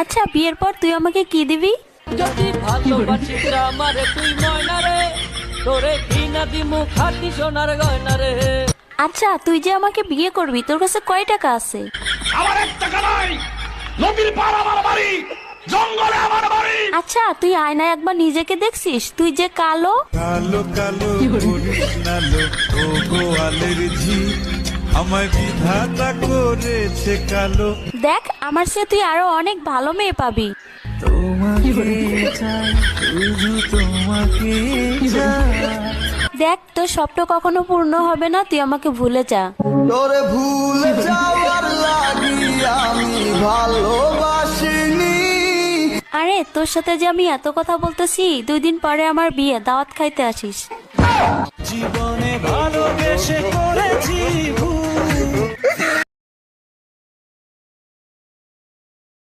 আচ্ছা বিয়ের পর তুই আমাকে কি দিবি? যদি ভালোবাসিস আমারে তুই ময়না রে, তোরে কি না দিমু খাটি সোনার গয়না রে। আচ্ছা তুই যে আমাকে বিয়ে করবি তোর কাছে কয় টাকা আছে? আমার 1 টাকা নাই, নদীর পার আমার বাড়ি, জঙ্গলে আমার বাড়ি। আচ্ছা তুই আয়নায় একবার নিজেকে দেখছিস? তুই যে কালো। কালো কালো করিস না লো, ও গোয়ালের ঝি আমায় বিধাতা করেছে কালো। দেখ আমার চেয়ে তুই আরো অনেক ভালো মেয়ে পাবি। তোমাকে চাই, শুধু তোমাকে চাই। দেখ তোর স্বপ্ন কখনো পূর্ণ হবে না, তুই আমাকে ভুলে যা। তোরে ভুলে যাওয়ার লাগি আমি ভালোবাসিনি। আরে তোর সাথে যে আমি এত কথা বলতেছি, 2 দিন পরে আমার বিয়ে, দাওয়াত খাইতে আসিস। জীবনে ভালোবেসে করেছি ভুল,